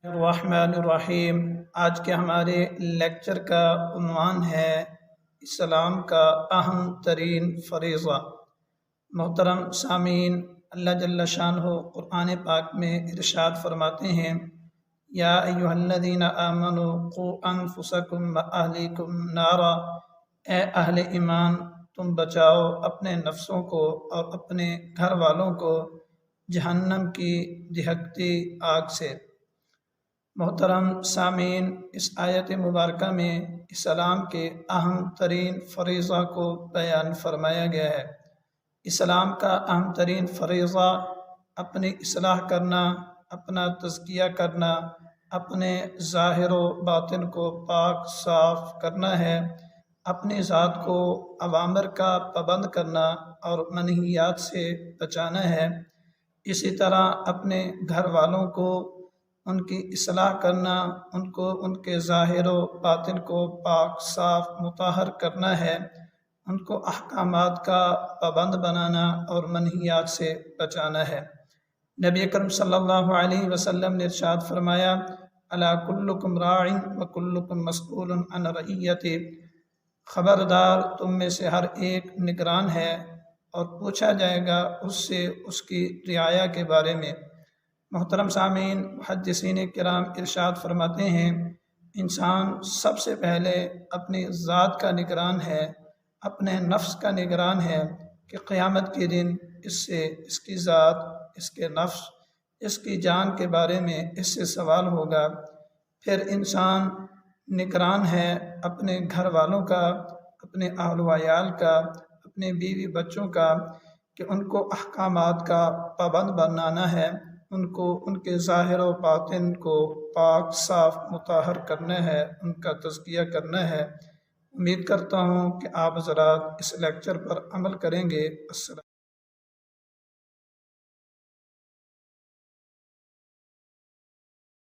الرحمن الرحیم۔ آج کے ہمارے لیکچر کا عنوان ہے اسلام کا اہم ترین فریضہ۔ محترم سامعین، اللہ جل شانہ قرآن پاک میں ارشاد فرماتے ہیں، یا ایھا الذین آمنوا قوا انفسکم واہلیکم نارا، اے اہل ایمان تم بچاؤ اپنے نفسوں کو اور اپنے گھر والوں کو جہنم کی دہکتی آگ سے۔ محترم سامعین، اس آیت مبارکہ میں اسلام کے اہم ترین فریضہ کو بیان فرمایا گیا ہے۔ اسلام کا اہم ترین فریضہ اپنی اصلاح کرنا، اپنا تزکیہ کرنا، اپنے ظاہر و باطن کو پاک صاف کرنا ہے، اپنی ذات کو اوامر کا پابند کرنا اور منہیات سے بچانا ہے۔ اسی طرح اپنے گھر والوں کو ان کی اصلاح کرنا، ان کو ان کے ظاہر و باطن کو پاک صاف مطہر کرنا ہے، ان کو احکامات کا پابند بنانا اور منہیات سے بچانا ہے۔ نبی اکرم صلی اللہ علیہ وسلم نے ارشاد فرمایا، الا کلکم راع وکلکم مسئول عن رعیتہ، خبردار تم میں سے ہر ایک نگران ہے اور پوچھا جائے گا اس سے اس کی رعایا کے بارے میں۔ محترم سامعین، محدثین کرام ارشاد فرماتے ہیں، انسان سب سے پہلے اپنی ذات کا نگران ہے، اپنے نفس کا نگران ہے کہ قیامت کے دن اس سے اس کی ذات، اس کے نفس، اس کی جان کے بارے میں اس سے سوال ہوگا۔ پھر انسان نگران ہے اپنے گھر والوں کا، اپنے اہل و عیال کا، اپنے بیوی بچوں کا، کہ ان کو احکامات کا پابند بنانا ہے، ان کو ان کے ظاہر و باطن کو پاک صاف مطہر کرنا ہے، ان کا تزکیہ کرنا ہے۔ امید کرتا ہوں کہ آپ حضرات اس لیکچر پر عمل کریں گے۔ السلام